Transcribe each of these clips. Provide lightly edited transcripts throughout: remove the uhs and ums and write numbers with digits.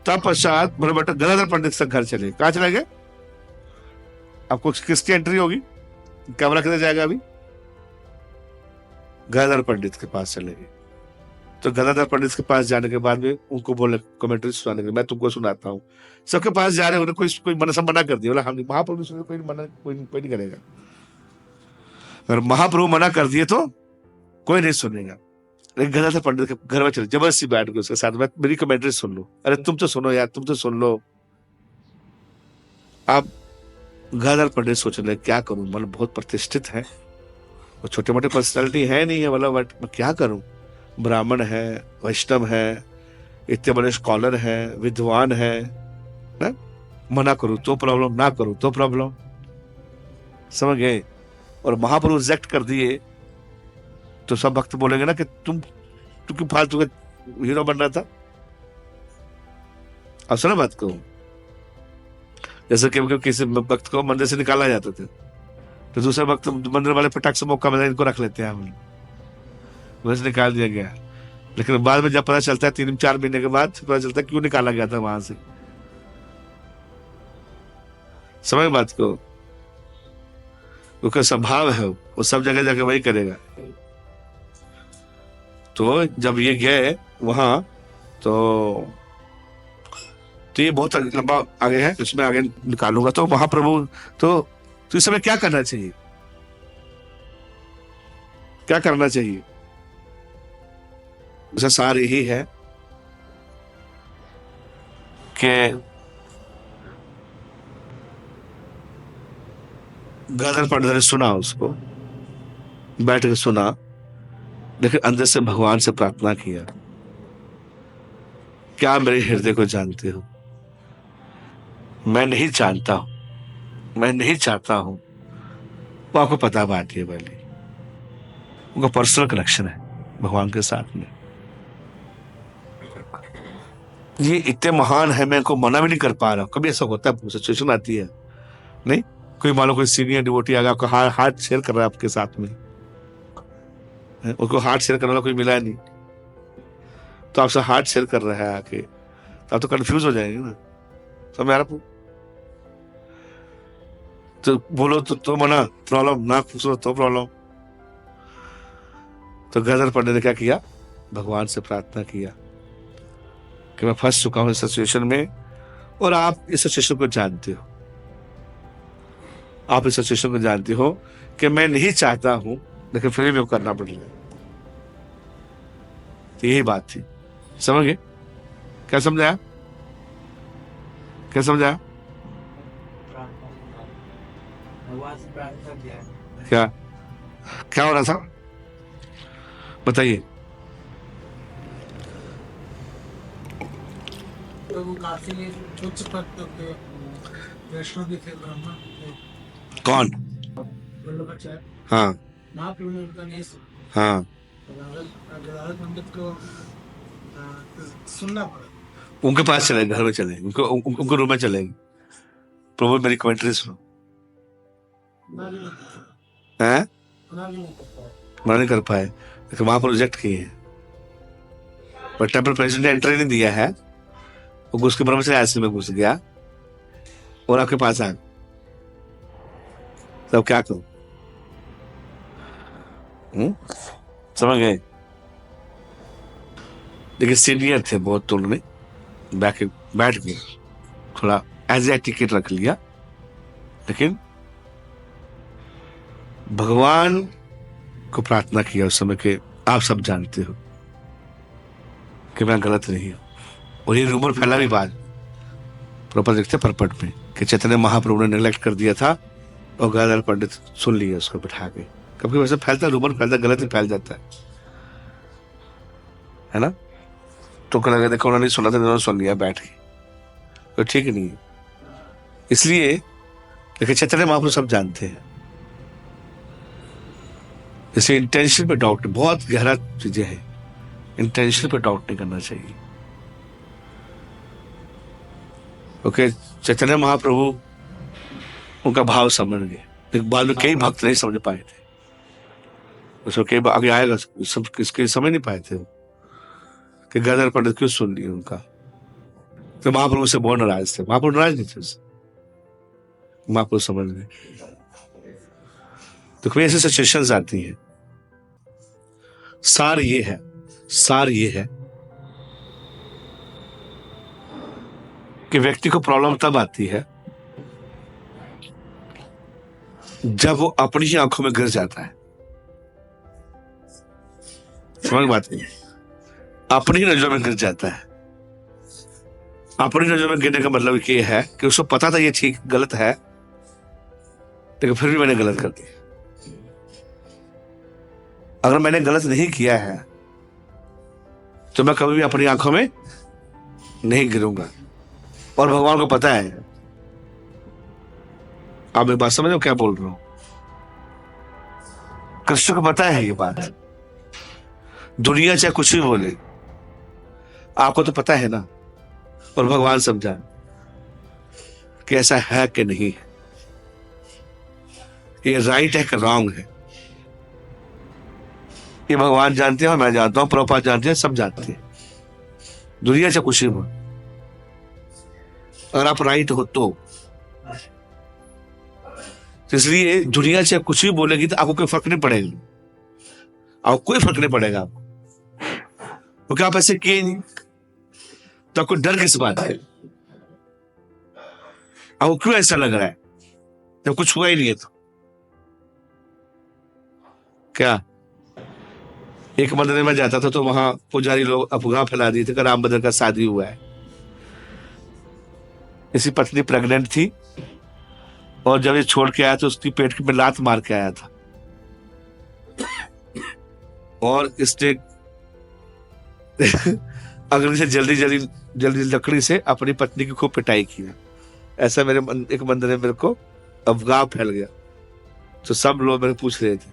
तत्पश्चात बोले बेटा गदाधर पंडित से घर चले। कहाँ चले गए? आपको किसकी एंट्री होगी? कैमरा किधर जाएगा अभी? गदाधर पंडित के पास चले गए। तो गदाधर पंडित के पास जाने के बाद में उनको बोले कमेंट्री सुनाने के, मैं तुमको सुनाता हूँ। सबके पास जा रहे, कोई मना कर दिया, बोला हम महाप्रभु सुने, कोई नहीं करेगा। अगर महाप्रभु मना कर दिए तो कोई नहीं सुनेगा। लेकिन गदाधर पंडित के घर में चले, जबरदस्ती बैठ गए उसके साथ, में मेरी कमेंट्री सुन लो। अरे तुम तो सुनो यार, तुम तो सुन लो। आप गदाधर पंडित सोच रहे क्या करूं, मतलब बहुत प्रतिष्ठित है, वो छोटे मोटे पर्सनालिटी है नहीं है, मतलब मैं क्या करूं? ब्राह्मण है, वैष्णव है, इतने बड़े स्कॉलर है, विद्वान है, ना? मना करूं तो प्रॉब्लम, ना करूं तो प्रॉब्लम। समझ गए? और महाप्रभु रिजेक्ट कर दिए तो सब भक्त बोलेंगे ना कि तुम क्यों फालतू का हीरो बन रहा था। अब सुना बात को, जैसे कि किसी भक्त को मंदिर से निकाला जाता था तो दूसरे भक्त मंदिर वाले फटाक से मौका मिला इनको रख लेते हैं, हम वैसे निकाल दिया गया। लेकिन बाद में जब पता चलता है 3-4 महीने के बाद पता चलता है क्यों निकाला गया था वहां से। समझ बात को, उसका स्वभाव है, वो सब जगह जाके वही करेगा। तो जब ये गए वहां तो ये बहुत लंबा आगे है, इसमें आगे निकालूंगा। तो महाप्रभु तो इस समय क्या करना चाहिए, क्या करना चाहिए? उसका सार यही है कि गदाधर पंडित ने सुना, उसको बैठ के सुना, लेकिन अंदर से भगवान से प्रार्थना किया, क्या मेरे हृदय को जानते हो? मैं नहीं जानता हूं, मैं नहीं चाहता हूं। वो आपको पता बात है वाली, उनका पर्सनल कनेक्शन है भगवान के साथ में। ये इतने महान है, मैं इनको मना भी नहीं कर पा रहा। कभी ऐसा होता है, सिचुएशन आती है नहीं, कोई मान लो कोई सीनियर डिवोटी आ गया, आपका हार्ट शेयर कर रहा है आपके साथ में, उसको हार्ट शेयर करने वाला कोई मिला नहीं, तो आपसे हार्ट शेयर कर रहा है आके, तो आप तो कंफ्यूज हो जाएंगे ना। समझ आ रहा? तो बोलो तो मना, प्रॉब्लम, ना पूछो तो प्रॉब्लम। तो गदाधर पंडित ने क्या किया? भगवान से प्रार्थना किया कि मैं फंस चुका हूं इस सिचुएशन में, और आप इस सिचुएशन को जानते हो, आप इस सिचुएशन को जानते हो कि मैं नहीं चाहता हूं, लेकिन फिर भी करना पड़ेगा। तो यही बात थी। समझ गए? क्या समझाया? क्या समझाया? क्या क्या हो रहा था बताइए? तो वो काफी उच्च पद पे वैष्णव भी थे, ब्राह्मण थे। कौन? वल्लभाचार्य। हाँ महाप्रभु ने उनका नहीं सुना। हाँ, गदाधर पंडित को सुनना पड़ा। उनके पास चले, घर में चले, उनको रूम में चले, प्रभु मेरी कमेंट्री सुनो। हैं? मना नहीं कर पाए, लेकिन वहां पर रिजेक्ट किए हैं। पर टेम्पल प्रेसिडेंट ने एंट्री नहीं दिया है, वो घुस के ब्रह्म से आश्रम में घुस गया और आपके पास आ, तब क्या करूं? समझ गए? लेकिन सीनियर थे बहुत, तो उन्होंने बैठ गए, थोड़ा एज ए टिकट रख लिया। लेकिन भगवान को प्रार्थना किया उस समय के, आप सब जानते हो कि मैं गलत नहीं हूं। और ये रूमर फैला भी बाद प्रॉपर देखते परपट में कि चैतन्य महाप्रभु ने नेग्लेक्ट कर दिया था और गदाधर पंडित सुन लिया उसको बिठा के। कभी वैसे फैलता, रूमर फैलता, गलत ही फैल जाता है ना? तो कल अगर देखो उन्होंने सुना था, उन्होंने सुन लिया बैठ के, तो ठीक नहीं है। इसलिए लेकिन चैतन्य महाप्रभु सब जानते हैं, जैसे इंटेंशन पे डाउट, बहुत गहरा चीजें हैं, इंटेंशन पे डाउट नहीं करना चाहिए। ओके, चैतन्य महाप्रभु उनका भाव समझ गए, लेकिन बाद में कई भक्त नहीं समझ पाए थे, उसको कई आगे आएगा, सब किसके समझ नहीं पाए थे कि गदाधर पंडित क्यों सुन लिए उनका। तो महाप्रभु से बहुत नाराज थे। महाप्रभु नाराज नहीं थे उससे, महाप्रभु समझ गए। तो कोई ऐसी सिचुएशंस आती हैं। सार ये है कि व्यक्ति को प्रॉब्लम तब आती है जब वो अपनी ही आंखों में गिर जाता है। समझ बात नहीं, अपनी ही नजरों में गिर जाता है। अपनी नजरों में गिरने का मतलब ये है कि उसको पता था ये ठीक गलत है, लेकिन फिर भी मैंने गलत कर दिया। अगर मैंने गलत नहीं किया है तो मैं कभी भी अपनी आंखों में नहीं गिरूंगा। और भगवान को पता है। आप मेरी बात समझ रहे हो क्या बोल रहा हूं? कृष्ण को पता है ये बात। दुनिया चाहे कुछ भी बोले, आपको तो पता है ना। और भगवान समझा कि ऐसा है कि नहीं, ये राइट है कि रॉन्ग है, ये भगवान जानते हैं और मैं जानता हूं, प्रभुपाद जानते हैं, सब जानते हैं। दुनिया से कुछ ही बोल, अगर आप राइट हो तो इसलिए दुनिया से कुछ भी बोलेगी तो आपको कोई फर्क नहीं पड़ेगा। आपको कोई फर्क नहीं पड़ेगा आपको, क्योंकि आप ऐसे किए नहीं। तो आपको डर किस बात है? आपको क्यों ऐसा लग रहा है जब कुछ हुआ ही नहीं है? तो क्या एक मंदिर में जाता था तो वहां पुजारी लोग अफवाह फैला दिए थे कि राम भद्र का शादी हुआ है। इसकी पत्नी प्रेग्नेंट थी और जब ये छोड़ के आया तो उसकी पेट में लात मार के आया था और इसने अगली से जल्दी लकड़ी से अपनी पत्नी की खूब पिटाई की। ऐसा मेरे एक मंदिर में मेरे को अफवाह फैल गया। तो सब लोग मेरे पूछ रहे थे,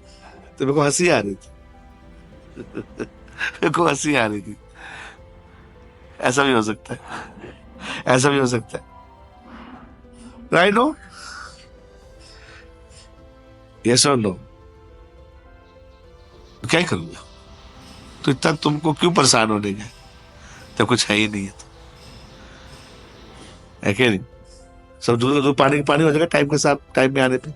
तो मेरे को हंसी आ रही थी। मेरे को हंसी आ रही थी। ऐसा भी हो सकता है, ऐसा भी हो सकता है। Right no? यस और नो? क्या करूंगा? तो इतना तुमको क्यों परेशान होने गए? तो कुछ है ही नहीं है, तो है क्या नहीं? सब दूध पानी पानी हो जाएगा टाइम के साथ, टाइम में आने पे।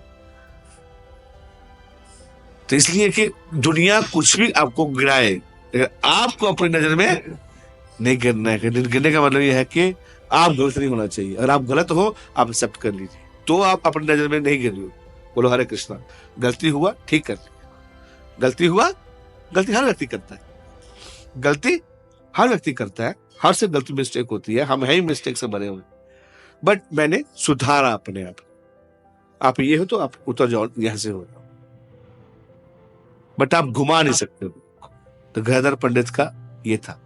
तो इसलिए कि दुनिया कुछ भी आपको गिराए, लेकिन आपको अपनी नजर में नहीं गिरना है। गिरने का मतलब यह है कि आप गलत नहीं होना चाहिए। अगर आप गलत हो, आप एक्सेप्ट कर लीजिए, तो आप अपनी नजर में नहीं गिर रहे हो। बोलो हरे कृष्णा। गलती हुआ, ठीक कर लिया। गलती हुआ, गलती हर व्यक्ति करता है। गलती हर व्यक्ति करता है, हर से गलती मिस्टेक होती है। हम है ही मिस्टेक से बने हुए। बट मैंने सुधारा अपने आप ये हो तो आप उतर जाओ, यहां से हो जाओ, बट आप घुमा नहीं सकते हो। तो गदाधर पंडित का ये था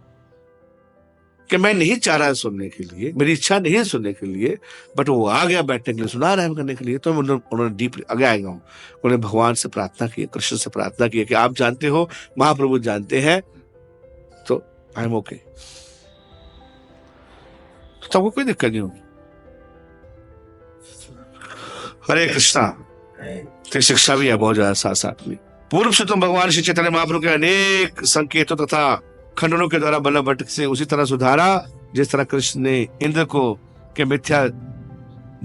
कि मैं नहीं चाह रहा सुनने के लिए, मेरी इच्छा नहीं है सुनने के लिए, बट वो आ गया बैठने के लिए, सुना रहा है करने के लिए। तो उन्होंने डीप आगे आएगा हूं, उन्होंने भगवान से प्रार्थना की, कृष्ण से प्रार्थना की कि आप जानते हो, महाप्रभु जानते हैं, तो आई एम ओके। तो आपको कोई दिक्कत नहीं होगी। हरे कृष्णा। तो शिक्षा भी है बहुत ज्यादा साथ साथ में। पूर्व से तुम भगवान श्री चैतन्य महाप्रभु के अनेक संकेतों तथा खंडनों के द्वारा बल्लभ भट्ट से उसी तरह सुधारा जिस तरह कृष्ण ने इंद्र को के मिथ्या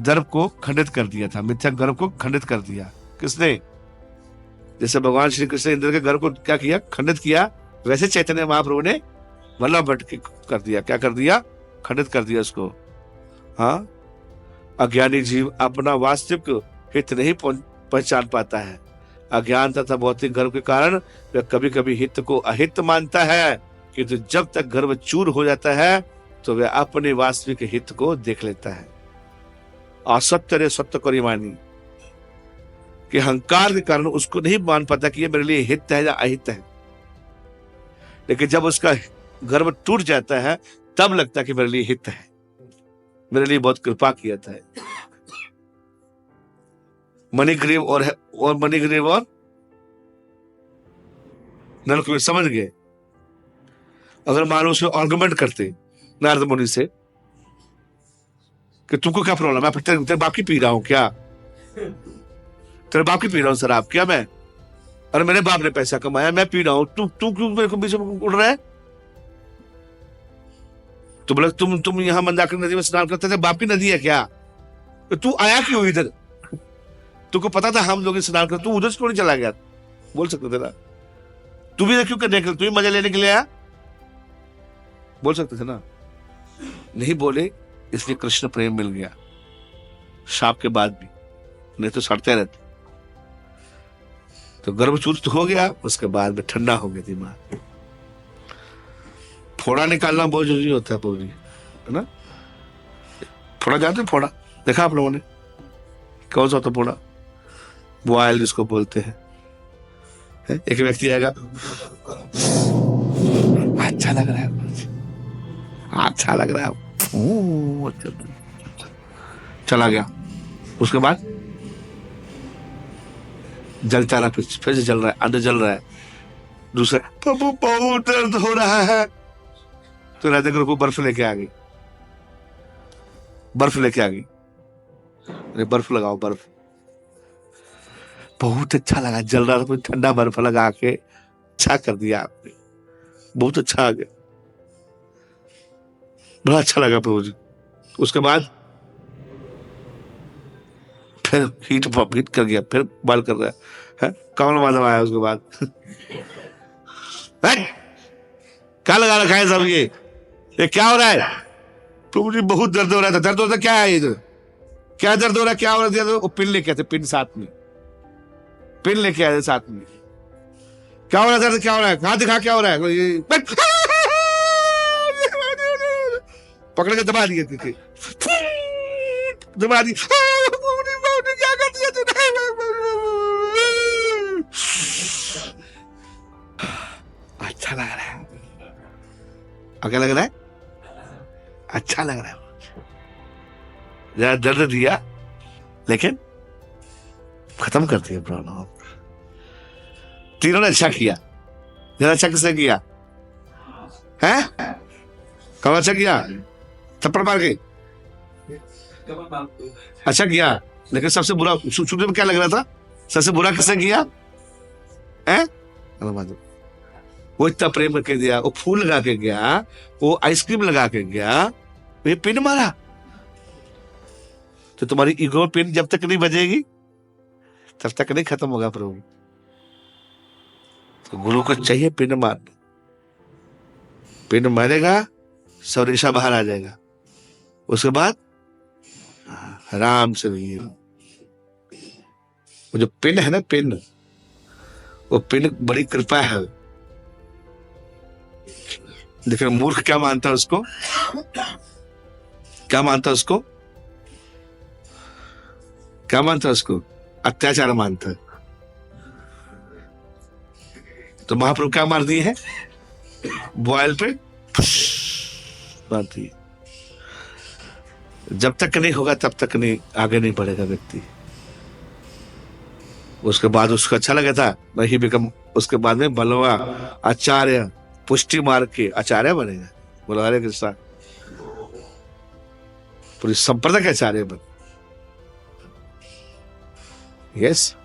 गर्व को खंडित कर दिया था। मिथ्या गर्व को खंडित कर दिया किसने? जैसे भगवान श्री कृष्ण इंद्र के गर्व को क्या किया? खंडित किया। वैसे चैतन्य महाप्रभु ने बल्लभ भट्ट के कर दिया। क्या कर दिया? खंडित कर दिया उसको। हाँ, अज्ञानी जीव अपना वास्तविक हित नहीं पहचान पाता है। अज्ञान तथा भौतिक गर्व के कारण वह कभी कभी हित को अहित मानता है, किंतु जब तक गर्व चूर हो जाता है तो वह अपने वास्तविक हित को देख लेता है। असत्य रे सत्य को मानी कि अहंकार के कारण उसको नहीं मान पाता कि ये मेरे लिए हित है या अहित है। लेकिन जब उसका गर्व टूट जाता है तब लगता है कि मेरे लिए हित है, मेरे लिए बहुत कृपा किया था। मणिग्रीव और मणिग्रीव और नलकुबेर समझ गए। अगर मानो उसमें आर्गुमेंट करते नारद मुनि से कि तुमको क्या प्रॉब्लम है, तेरे बाप की पी रहा हूं क्या? तेरे बाप की पी रहा हूं शराब क्या मैं? अरे मेरे बाप ने पैसा कमाया, मैं पी रहा हूं, तू क्यों मेरे को बीच में उड़ रहा है? तो बोला तुम यहाँ मंदाकिनी नदी में स्नान करते थे, बापी नदी है क्या? तो तू आया क्यों इधर? तुमको पता था हम लोग स्नान करते, तू उधर से क्यों नहीं चला गया? बोल सकते थे ना, तू भी क्यों करने के लिए, तू भी मजा लेने के लिए आया? बोल सकते थे ना, नहीं बोले, इसलिए कृष्ण प्रेम मिल गया शाप के बाद भी, नहीं तो सड़ते रहते। तो गर्भचूत हो गया, उसके बाद में ठंडा हो गया दिमाग। फोड़ा निकालना बहुत जरूरी होता है पूरी, है ना? फोड़ा जानते, फोड़ा देखा आप लोगों ने? कौन सा होता फोड़ा? बॉयल जिसको बोलते हैं। एक व्यक्ति आएगा, अच्छा लग रहा है, अच्छा लग रहा है, चला गया। उसके बाद जलता रहा, फिर से जल रहा है, अंदर जल रहा है। दूसरा, प्रभु बहुत दर्द हो रहा है। तो राजा के बर्फ लेके आ गई, बर्फ लेके आ गई, अरे बर्फ लगाओ, बर्फ। बहुत अच्छा लगा, जल रहा था, ठंडा बर्फ लगा के अच्छा कर दिया आपने, बहुत अच्छा आ गया, बड़ा अच्छा लगा प्रभु जी। उसके बाद फिर हीट कर गया, फिर बॉल कर रहा है, कमल माधव आया उसके बाद। क्या लगा रखा है सब ये क्या हो रहा है? प्रभु जी बहुत दर्द हो रहा था। दर्द होता क्या है इधर? क्या दर्द हो रहा है, क्या हो रहा है? वो पिन लेके आते, पिन साथ में, पिन लेके आए साथ में। क्या हो रहा है दर्द, क्या हो रहा है? कहां दिखा, क्या हो रहा है? पकड़ के दबा दिए, दबा दी, क्या कर दिया तूने? अच्छा लग रहा है, क्या लग रहा है? अच्छा लग रहा है। जरा दर्द दिया, लेकिन खत्म कर दिया प्रॉब्लम। तीनों ने अच्छा किया। जरा अच्छा किसने किया है? कब अच्छा किया? थप्पड़ मार के अच्छा किया, लेकिन सबसे बुरा शुरू में क्या लग रहा था? सबसे बुरा किसने किया है? वो इतना प्रेम करके दिया, वो फूल लगा के गया, वो आइसक्रीम लगा के गया, ये पिन मारा। तो तुम्हारी ईगो पिन जब तक नहीं बजेगी तब तक नहीं खत्म होगा प्रभु। तो गुरु को चाहिए पिन मारना, पिन मारेगा, सब रेशा बाहर आ जाएगा। उसके बाद आराम से रहिए। वो जो पिन है ना, पिन, वो पिन बड़ी कृपा है। देखिए मूर्ख क्या मानता है उसको, क्या मानता है उसको, क्या मानता है उसको? अत्याचार मानता है। तो महाप्रभु क्या मार दिए है? बॉयल पे मार दिए। जब तक नहीं होगा तब तक नहीं, आगे नहीं बढ़ेगा व्यक्ति। उसके बाद उसको अच्छा लगा था, वही बिकम, उसके बाद में बलवा आचार्य, पुष्टि मार के आचार्य बनेगा। बोला हरे कृष्णा, पूरी संप्रदाय के आचार्य बन। यस,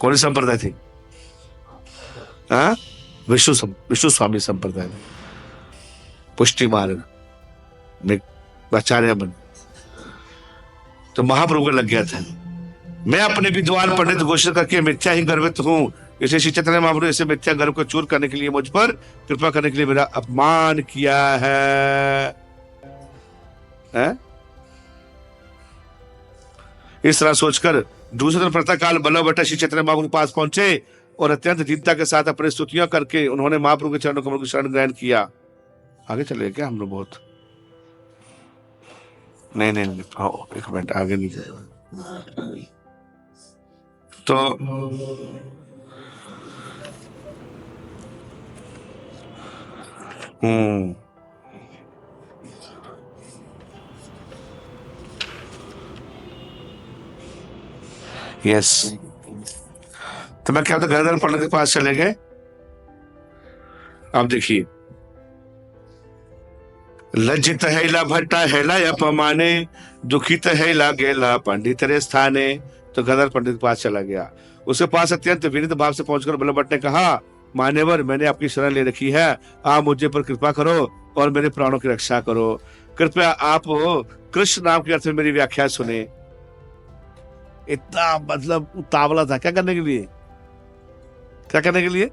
कौन सी संप्रदाय थी? विष्णु स्वामी संप्रदाय में पुष्टि मार्ग में आचार्य बन। तो महाप्रभु को लग गया था, मैं अपने विद्वान पंडित घोषित करके मिथ्या ही गर्वित हूं, इसे श्री चैतन्य महाप्रभु इसे मिथ्या गर्व को चूर करने के लिए मुझ पर कृपा करने के लिए मेरा अपमान किया है? इस तरह सोचकर दूसरे दिन प्रातःकाल बल्लभ भट्ट श्री चैतन्य महाप्रभु के पास पहुंचे और अत्यंत दीनता के साथ अपने स्तुतियां करके उन्होंने महाप्रभु के चरणों कमल की शरण ग्रहण किया। आगे चले क्या हम लोग? बहुत नहीं, एक मिनट, आगे नहीं जाएगा। तो यस, तो मैं क्या, तो गदाधर पंडित के पास चले गए। आप देखिए, लज्जित है ला भट्टा है ला अपमाने, दुखित है ला गेला पंडित रे स्थाने। तो गदाधर पंडित के पास चला गया। उसके पास अत्यंत विनीत भाव से पहुंचकर बल्लभ भट्ट ने कहा, मान्यवर, मैंने आपकी शरण ले रखी है, आप मुझे पर कृपा करो, और मेरे प्राणों की रक्षा करो। कृपया आप कृष्ण नाम के अर्थ में मेरी व्याख्या सुने। इतना मतलब उतावला था, क्या करने के लिए? क्या करने के लिए?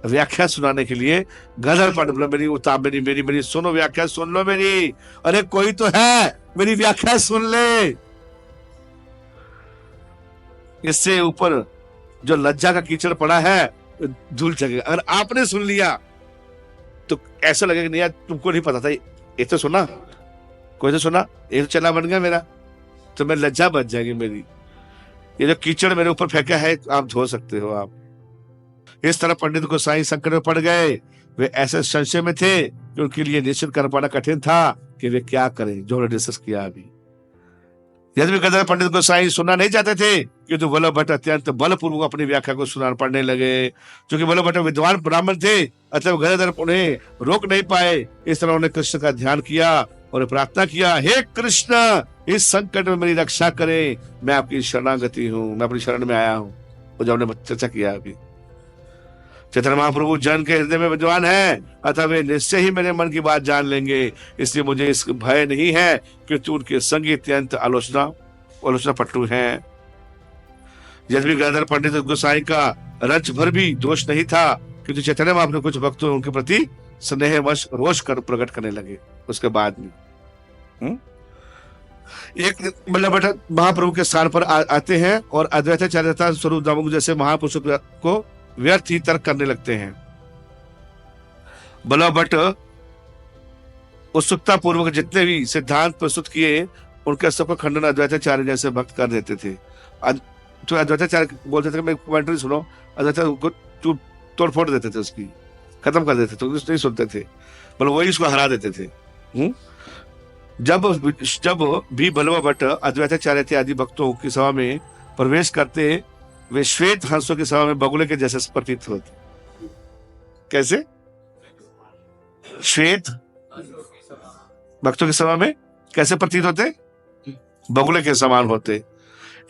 व्याख्या सुनाने के लिए। गदर पंडित बोला मेरी उताव, मेरी मेरी मेरी सुनो, व्याख्या सुन लो मेरी। अरे कोई तो है, मेरी व्याख्या सुन ले। इससे ऊपर जो लज्जा का कीचड़ पड़ा है धूल जगेगा। अगर आपने सुन लिया तो ऐसा लगेगा नहीं यार तुमको नहीं पता था, ये तो सुना, कोई तो सुना, ये तो चला बन गया मेरा, तो मैं लज्जा बच जाएगी मेरी। ये जो कीचड़ मेरे ऊपर फेंका है आप धो सकते हो आप। इस तरह पंडित गोसाई संकट में पड़ गए। वे ऐसे संशय में थे कि उनके लिए निश्चित कर पाना कठिन था कि वे क्या करें, जो उन्होंने डिस्कस किया अभी। यदि भी गदर पंडित गोसाई सुनना नहीं चाहते थे कि तो वल्लभ भट्ट अत्यंत बलपूर्वक अपनी व्याख्या को सुना पढ़ने लगे। क्योंकि वल्लभ भट्ट विद्वान ब्राह्मण थे, अतः गदर उन्हें रोक नहीं पाए। इस तरह उन्होंने कृष्ण का ध्यान किया और प्रार्थना किया, हे कृष्ण इस संकट में मेरी रक्षा करें, मैं आपकी शरणागति हूँ, मैं अपनी शरण में आया हूँ। वो जो हमने चर्चा किया अभी। चैतन्य महाप्रभु जन के हृदय में विद्वान है, अतः वे निश्चय ही मेरे मन की बात जान लेंगे। इसलिए मुझे इस भय नहीं है कि तू उनके संगी अत्यंत आलोचना पट्टू हैं। यदि गदाधर पंडित गोसाई का रच भर भी दोष नहीं था, किंतु चैतन्य महाप्रभु कुछ भक्त उनके प्रति स्नेहवश रोष कर प्रकट करने लगे। उसके बाद में एक वल्लभ भट्ट महाप्रभु के स्थान पर आते हैं और अद्वैताचार्य स्वरूप दामोदर जैसे महापुरुषों को व्यर्थ ही तर्क करने लगते हैं। वल्लभ भट्ट उत्सुकता पूर्वक जितने भी सिद्धांत प्रस्तुत किए उनके सबका खंडन अद्वैताचार्य जैसे भक्त कर देते थे। तो अद्वैताचार्य बोलते थे मैं कमेंट्री सुनो, अद्वैताचार्य को तोड़ फोड़ देते थे, उसकी खत्म कर देते थे, तो नहीं सुनते थे, मतलब वही उसको हरा देते थे। जब भी वल्लभ भट्ट अद्वैताचार्य इत्यादि भक्तों की सभा में प्रवेश करते, वे श्वेत हंसों की सभा में बगुले के जैसे प्रतीत होते। कैसे? श्वेत भक्तों की सभा में कैसे प्रतीत होते? बगुले के समान होते।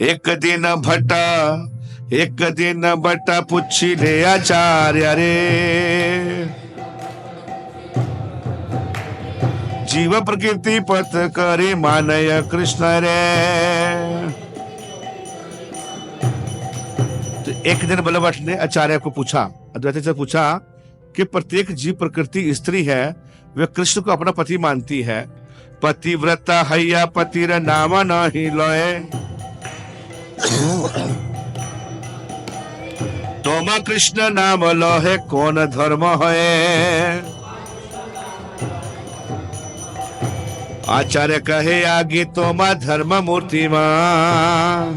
एक दिन भट्टा पुच्छी ले आचार्य रे, जीव प्रकृति पथ करे मानय कृष्ण रे। तो एक दिन वल्लभ भट्ट ने आचार्य को पूछा, अद्वैत से पूछा कि प्रत्येक जीव प्रकृति स्त्री है, वे कृष्ण को अपना पति मानती है। पतिव्रता हैया पतिर नाम नहीं लोए, तोमा कृष्ण नाम लोहे कौन धर्म है। आचार्य कहे आगे तोमा धर्म मूर्तिमान,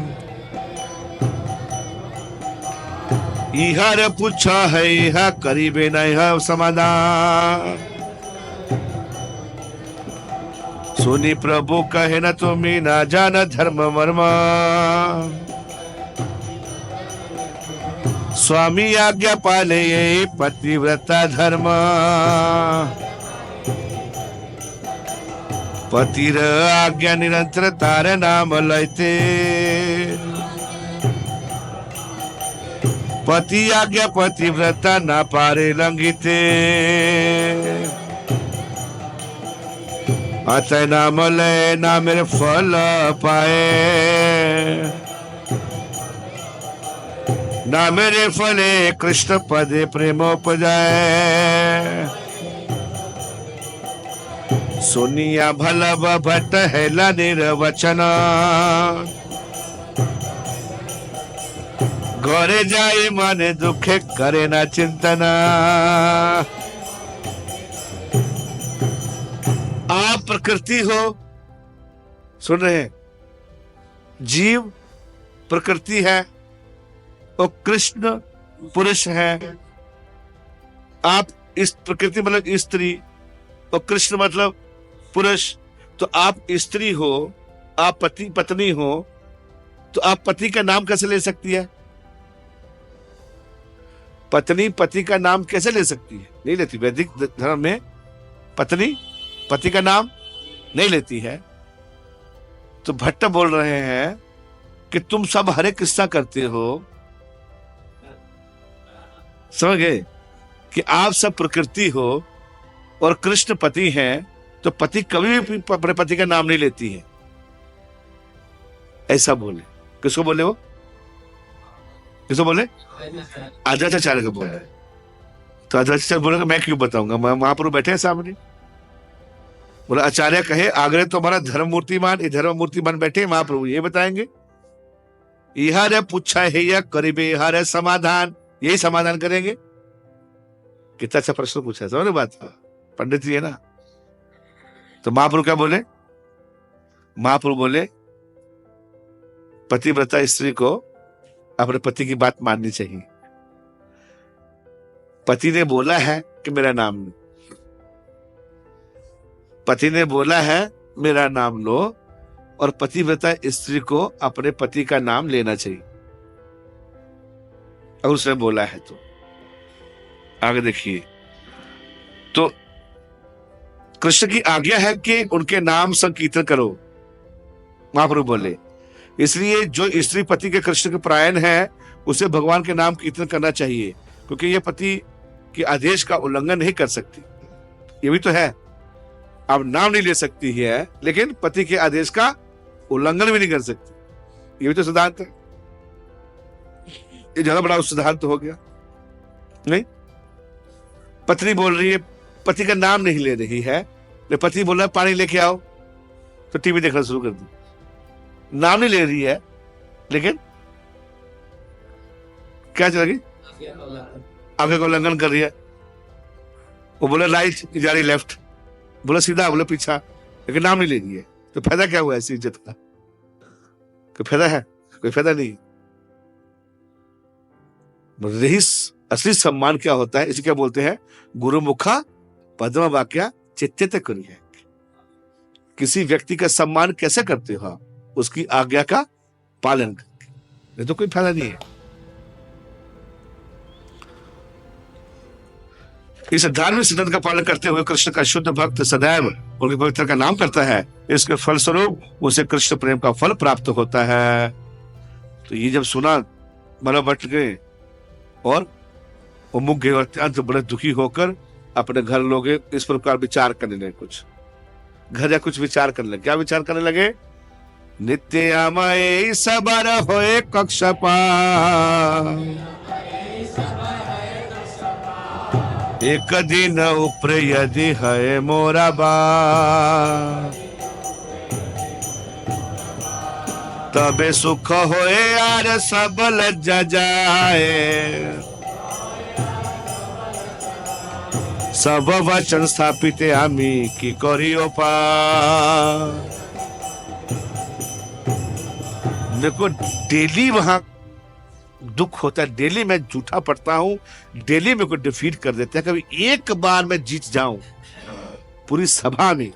इहर पूछा है यह करीबे नहीं है समाधान। सुनी प्रभु कहे न तुम्हें ना जान धर्म मर्म, स्वामी आज्ञा पाले ये पतिव्रता धर्म। पतिर आज्ञा निरंतर तार नाम लयते, पति आज्ञा पतिव्रता ना पारे लंघिते। अतः नाम लय ना मेरे फल पाए, ना मेरे फले कृष्ण पदे प्रेमोपजाए। सुनिया वल्लभ भट्ट हेला निर्वचन, घरे जाए माने दुखे करे ना चिंतना। आप प्रकृति हो, सुन रहे हैं, जीव प्रकृति है और कृष्ण पुरुष है। आप इस प्रकृति मतलब स्त्री और कृष्ण मतलब पुरुष, तो आप स्त्री हो, आप पति पत्नी हो, तो आप पति का नाम कैसे ले सकती है? पत्नी पति का नाम कैसे ले सकती है? नहीं लेती। वैदिक धर्म में पत्नी पति का नाम नहीं लेती है। तो भट्ट बोल रहे हैं कि तुम सब हरे कृष्णा करते हो, समझ गए, कि आप सब प्रकृति हो और कृष्ण पति हैं, तो पति कभी भी अपने पति का नाम नहीं लेती है, ऐसा बोले। किसको बोले वो? किसको बोले? आद्याचार्य को बोले। तो आद्याचार्य बोलेगा मैं क्यों बताऊंगा, महाप्रभु बैठे हैं सामने। बोला आचार्य कहे आग्रह तो हमारा धर्म मूर्तिमान, ये धर्म मूर्तिमान बैठे महाप्रभु ये बताएंगे। यह पूछा है या करीबे यह समाधान, यही समाधान करेंगे। कितना अच्छा प्रश्न पूछा, समझ रहे बात? पंडित जी है ना। तो महाप्रभु क्या बोले? महाप्रभु बोले पतिव्रता स्त्री को अपने पति की बात माननी चाहिए। पति ने बोला है कि मेरा नाम लो, पति ने बोला है मेरा नाम लो, और पतिव्रता स्त्री को अपने पति का नाम लेना चाहिए, अगर उसने बोला है तो। आगे देखिए, तो कृष्ण की आज्ञा है कि उनके नाम संकीर्तन करो, महाप्रभु बोले। इसलिए जो स्त्री पति के कृष्ण के परायण है उसे भगवान के नाम कीर्तन करना चाहिए, क्योंकि यह पति के आदेश का उल्लंघन नहीं कर सकती। ये भी तो है, अब नाम नहीं ले सकती है लेकिन पति के आदेश का उल्लंघन भी नहीं कर सकती। ये भी तो सिद्धांत है। ये ज्यादा बड़ा सिद्धांत हो गया नहीं? पत्नी बोल रही है, पति का नाम नहीं ले रही है, पति बोल रहा है पानी लेके आओ, तो टीवी देखना शुरू कर दी। नाम नहीं ले रही है लेकिन क्या चलेगी? आगे का उल्लंघन कर रही है। वो बोले राइट जा रही लेफ्ट, बोला सीधा, बोले पीछा, लेकिन नाम नहीं ले रही है। तो फायदा क्या हुआ ऐसी इज्जत का? कोई फायदा है? कोई फायदा नहीं। रही असली सम्मान क्या होता है, इसे क्या बोलते हैं? गुरु मुखा पद्म वाक्या चित्त करिए। किसी व्यक्ति का सम्मान कैसे करते हो? उसकी आज्ञा का पालन करके, नहीं तो कोई फायदा नहीं है। इस धार्मिक सिद्धांत का पालन करते हुए कृष्ण का शुद्ध भक्त सदैव उनके पवित्र का नाम करता है। इसके फलस्वरूप उसे कृष्ण प्रेम का फल प्राप्त होता है। तो ये जब सुना मन बट गए और वो मुक गए और अत्यंत बड़े दुखी होकर अपने घर लोग इस प्रकार विचार करने लगे। कुछ घर या कुछ विचार करने लगे। क्या विचार करने लगे? नित्यामय सबर होए कक्षपा, एक दिन उप्र यदि है मोरा बा, तबे सुख होए यार सब लज्जा जाए, सब वचन स्थापित आमी की करियो पा। मेरे को डेली वहां दुख होता है, डेली मैं झूठा पड़ता हूं, डेली मेरे को डिफीट कर देते हैं। कभी एक बार मैं जीत जाऊं पूरी सभा में,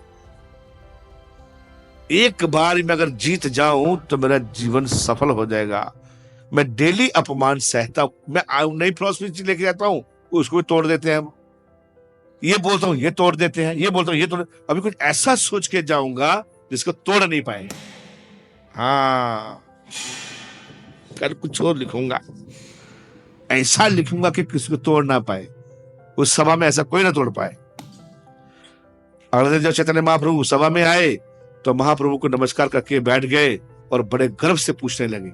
एक बार मैं अगर जीत जाऊं तो मेरा जीवन सफल हो जाएगा। मैं डेली अपमान सहता हूं। मैं नई फिलॉसफी लेके जाता हूं, उसको भी तोड़ देते हैं हम। ये बोलता हूं ये तोड़ देते हैं, ये बोलता हूं ये तोड़। अभी कुछ ऐसा सोच के जाऊंगा जिसको तोड़ नहीं पाए। हाँ, कल कुछ और लिखूंगा, ऐसा लिखूंगा कि किसी को तोड़ ना पाए, उस सभा में ऐसा कोई ना तोड़ पाए। अगले दिन जब चैतन्य महाप्रभु सभा में आए तो महाप्रभु को नमस्कार करके बैठ गए और बड़े गर्व से पूछने लगे।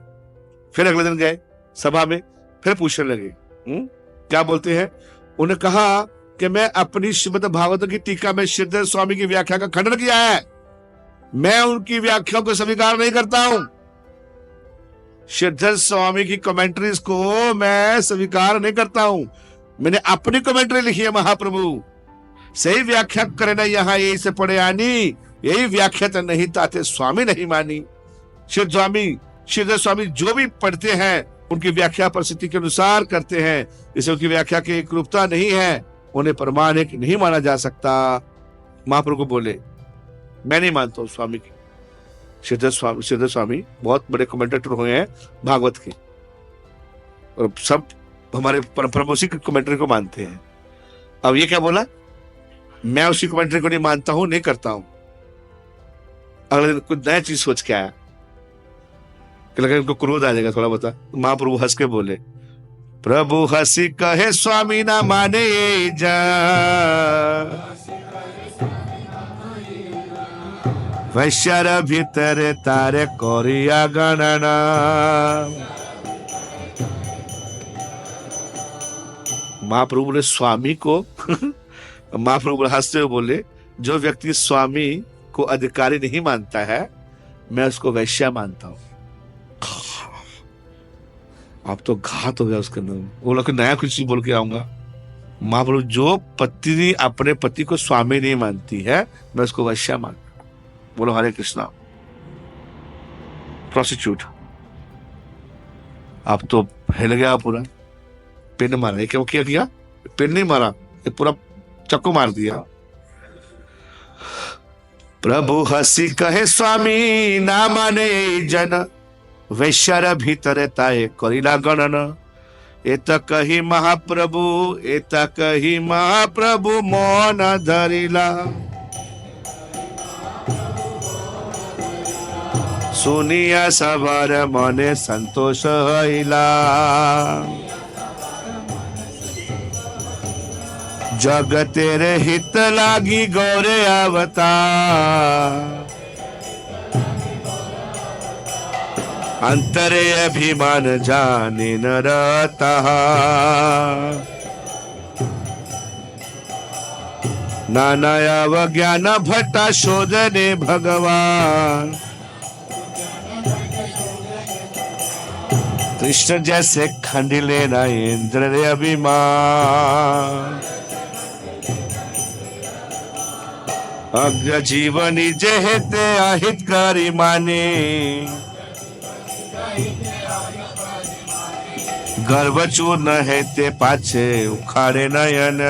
फिर अगले दिन गए सभा में, फिर पूछने लगे। क्या बोलते हैं? उन्हें कहा कि मैं अपनी श्रीमद् भागवत की टीका में श्रीधर स्वामी की व्याख्या का खंडन किया है, मैं उनकी व्याख्या को स्वीकार नहीं करता हूं। श्रीधर स्वामी की कमेंट्रीज को मैं स्वीकार नहीं करता हूं। मैंने अपनी कमेंट्री लिखी है, महाप्रभु सही व्याख्या करे ना, यहाँ यही से पढ़े आनी, यही व्याख्या तो नहीं ताते स्वामी नहीं मानी। श्रीधर स्वामी जो भी पढ़ते हैं उनकी व्याख्या परिस्थिति के अनुसार करते हैं, इसे उनकी व्याख्या की एक रूपता नहीं है, उन्हें प्रमाणिक नहीं माना जा सकता। महाप्रभु को बोले मैं नहीं मानता हूं स्वामी की। श्रीधर स्वामी बहुत बड़े कमेंटेटर हुए हैं भागवत के, और सब हमारे परंपरा उसी कमेंट्री को मानते हैं। अब ये क्या बोला? मैं उसी कमेंट्री को नहीं मानता हूं, नहीं करता हूं। अगले दिन कुछ नया चीज सोच के आया कि लगा इनको क्रोध आ जाएगा थोड़ा बता। महाप्रभु हंस के बोले, प्रभु हंसी कहे स्वामी ना माने जा, वैश्यर भीतर तारे कोरिया गणना। महाप्रभु बोले स्वामी को महाप्रभु हंसते हुए बोले, जो व्यक्ति स्वामी को अधिकारी नहीं मानता है, मैं उसको वैश्या मानता हूं। अब तो घात हो गया उसके अंदर। वो लोग नया कुछ बोल के आऊंगा। महाप्रभु, जो पत्नी अपने पति को स्वामी नहीं मानती है, मैं उसको वैश्या मानता हूं। बोलो हरे कृष्णा। प्रोस्टिट्यूट। अब तो हिल गया पूरा। पिन मारा। ये क्यों किया? पिन नहीं मारा, ये पूरा चक्कू मार दिया। प्रभु हसी कहे स्वामी ना माने जन, वैश्यर भीतर ताए करिला गणन। एत कही महाप्रभु मौन धरिला। सुनिया सबर मने संतोष हईला। जग तेरे हित लागी गौरे अवतार। अंतरे अभिमान जाने न रहता। नाना अवज्ञान भट्टा शोधने भगवान। कृष्ण जैसे खंडिले न इंद्र रे अभिमान। अग्र जीवनी जेहते अहितकारी माने। गर्व चूर्ण है ते पाछे उखाड़े नयन।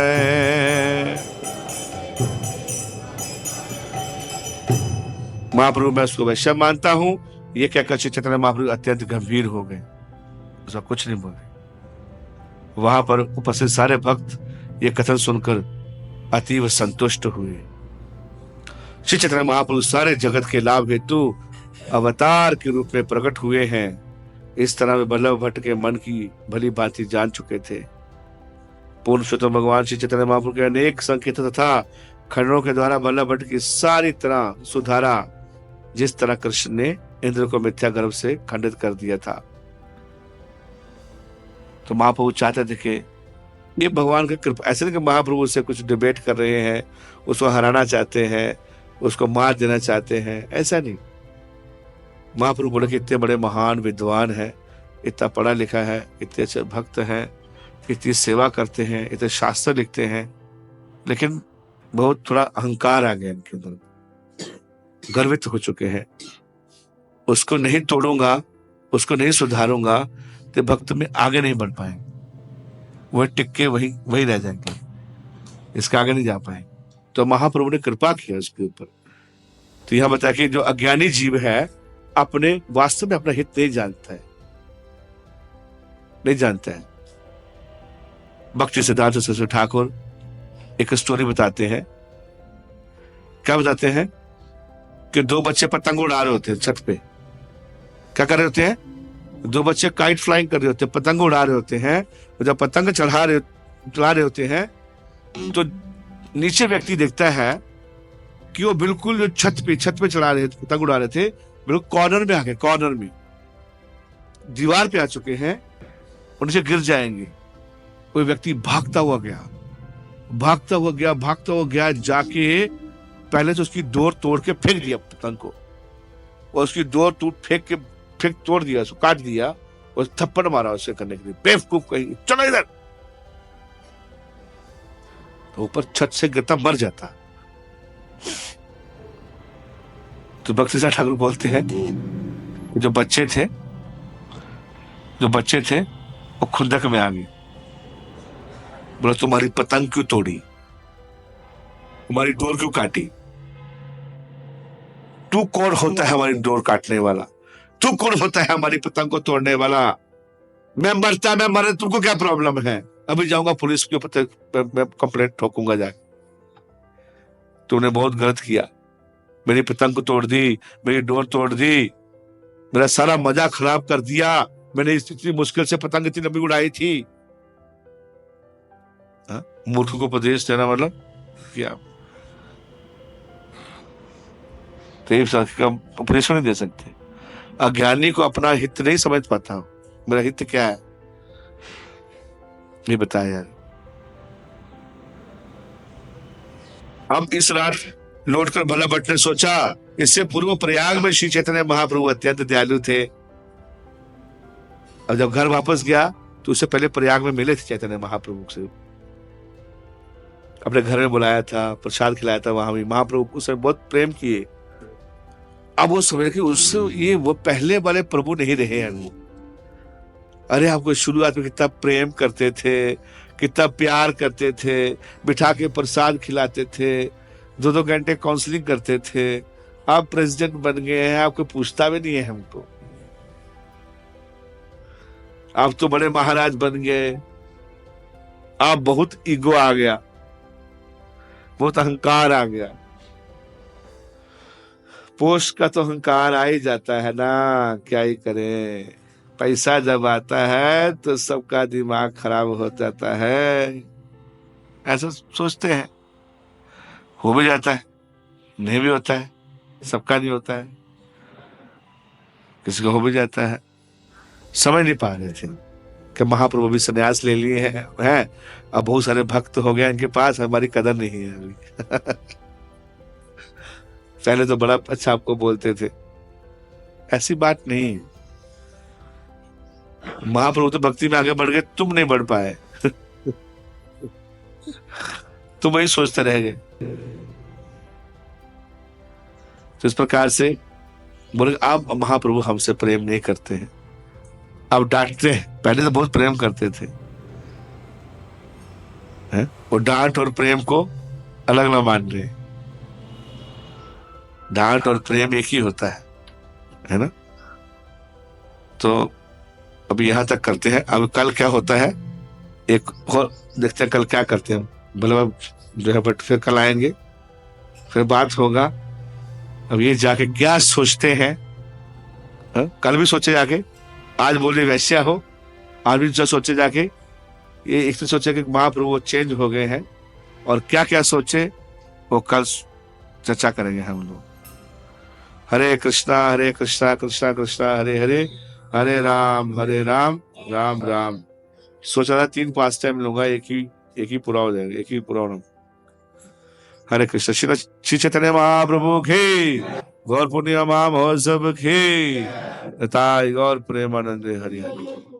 महाप्रभु मैं उसको वैश्य मानता हूं। ये कहकर चैतन्य महाप्रभु अत्यंत गंभीर हो गए, उसका कुछ नहीं बोले। वहां पर उपस्थित सारे भक्त ये कथन सुनकर अतीव संतुष्ट हुए। श्री चैतन्य महाप्रभु सारे जगत के लाभ हेतु अवतार के रूप में प्रकट हुए हैं। इस तरह में बल्लभ भट्ट के मन की भली भांति जान चुके थे। पूर्ण स्वतः भगवान श्री चैतन्य महाप्रभु के अनेक संकेत तथा खंडों के द्वारा बल्लभ भट्ट की सारी तरह सुधारा, जिस तरह कृष्ण ने इंद्र को मिथ्या गर्भ से खंडित कर दिया था। तो महाप्रभु चाहते थे कि ये भगवान का कृपा, ऐसे नहीं कि महाप्रभु से कुछ डिबेट कर रहे हैं, उसको हराना चाहते हैं, उसको मार देना चाहते हैं, ऐसा नहीं। महाप्रभु बोले कि इतने बड़े महान विद्वान हैं, इतना पढ़ा लिखा है, इतने अच्छे भक्त हैं, इतनी सेवा करते हैं, इतने शास्त्र लिखते हैं, लेकिन बहुत थोड़ा अहंकार आ गया इनके अंदर, गर्वित हो चुके हैं। उसको नहीं तोड़ूंगा, उसको नहीं सुधारूंगा तो भक्त में आगे नहीं बढ़ पाएंगे, वह टिक्के वही रह जाएंगे, इसके आगे नहीं जा पाएंगे। तो महाप्रभु ने कृपा किया उसके ऊपर। तो यह बताया कि जो अज्ञानी जीव है अपने वास्तव में अपना हित नहीं जानता है। भक्ति सिद्धार्थ सरस्वती ठाकुर एक स्टोरी बताते हैं। क्या बताते हैं कि दो बच्चे पतंग उड़ा रहे होते हैं छत पे। क्या कर रहे होते हैं? दो बच्चे काइट फ्लाइंग कर रहे होते हैं, पतंग उड़ा रहे होते हैं। जब पतंग चला रहे होते हैं तो नीचे व्यक्ति देखता है कि वो बिल्कुल जो छत पे चढ़ा रहे थे, पतंग उड़ा रहे थे, बिल्कुल कॉर्नर में आ गए, कॉर्नर में दीवार पे आ चुके हैं, उनसे गिर जाएंगे। कोई व्यक्ति भागता हुआ गया, जाके पहले तो उसकी डोर तोड़ के फेंक दिया पतंग को, और उसकी डोर तोड़ दिया, उसको काट दिया और थप्पड़ मारा उससे करने के लिए, बेवकूफ कहीं, चलो इधर। तो ऊपर छत से गिरता मर जाता। तो भक्ति सिद्धार्थ ठाकुर बोलते हैं जो बच्चे थे वो खुंदक में आ गए। बोला तुम्हारी पतंग क्यों तोड़ी, तुम्हारी डोर क्यों काटी, तू कौन होता है हमारी डोर काटने वाला, तू कौन होता है हमारी पतंग को तोड़ने वाला, मैं मरे, तुमको क्या प्रॉब्लम है, अभी जाऊंगा पुलिस के ऊपर, मैं कंप्लेंट ठोकूंगा जाके, तूने बहुत गलत किया, मेरी पतंग को तोड़ दी, मेरी डोर तोड़ दी, मेरा सारा मजा खराब कर दिया, मैंने इतनी मुश्किल से पतंग इतनी लंबी उड़ाई थी। मूर्ख को उपदेश देना मतलब क्या? तो कई का उपदेश नहीं दे सकते। अज्ञानी को अपना हित नहीं समझ पाता हूं, मेरा हित क्या है ये बताया यार। अब इस रात लौटकर भला भट्ट ने सोचा, इससे पूर्व प्रयाग में श्री चैतन्य महाप्रभु अत्यंत दयालु थे। अब जब घर वापस गया तो उससे पहले प्रयाग में मिले थे चैतन्य महाप्रभु से, अपने घर में बुलाया था, प्रसाद खिलाया था, वहां भी महाप्रभु उससे बहुत प्रेम किए। अब वो समझ कि उससे ये वो पहले वाले प्रभु नहीं रहे हैं वो। अरे आपको शुरुआत में कितना प्रेम करते थे, कितना प्यार करते थे, बिठा के प्रसाद खिलाते थे, 2-2 घंटे काउंसलिंग करते थे। आप प्रेसिडेंट बन गए हैं, आपको पूछता भी नहीं है हमको, आप तो बड़े महाराज बन गए। आप बहुत ईगो आ गया, बहुत अहंकार आ गया। पोस्ट का तो अहंकार आ ही जाता है ना, क्या ही करें। पैसा जब आता है तो सबका दिमाग खराब हो जाता है, ऐसा सोचते हैं। हो भी जाता है, नहीं भी होता है, सबका नहीं होता है, किसी को हो भी जाता है। समझ नहीं पा रहे थे कि महाप्रभु भी संन्यास ले लिए हैं, अब बहुत सारे भक्त हो गए इनके पास, हमारी कदर नहीं है अभी। पहले तो बड़ा अच्छा आपको बोलते थे, ऐसी बात नहीं। महाप्रभु तो भक्ति में आगे बढ़ गए, तुम नहीं बढ़ पाए। तुम वही सोचते रह गए। तो इस प्रकार से बोले अब महाप्रभु हमसे प्रेम नहीं करते हैं, अब डांटते हैं। पहले तो बहुत प्रेम करते थे, हैं? वो डांट और प्रेम को अलग ना मान रहे। डांट और प्रेम एक ही होता है ना। तो अभी यहां तक करते हैं, अब कल क्या होता है एक और देखते हैं, कल क्या करते हैं। बोले जो है बट फिर कल आएंगे, फिर बात होगा। अब ये जाके क्या सोचते हैं, कल भी सोचे जाके, आज बोले वैश्या हो, आज भी जो सोचे जाके, ये एक तो सोचे कि महाप्रभु वो चेंज हो गए हैं, और क्या क्या सोचे वो कल चर्चा करेंगे हम लोग। हरे कृष्णा कृष्णा कृष्णा हरे हरे, हरे राम राम राम। सोचा था 3 पास टाइम लूंगा, एक ही पूरा हो जाएगा, एक ही पूरा होना। हरे कृष्ण। श्री चैतन्य महाप्रभु की गौर पूर्णिमा महोत्सव की, गौर प्रेमानंद हरि हरि।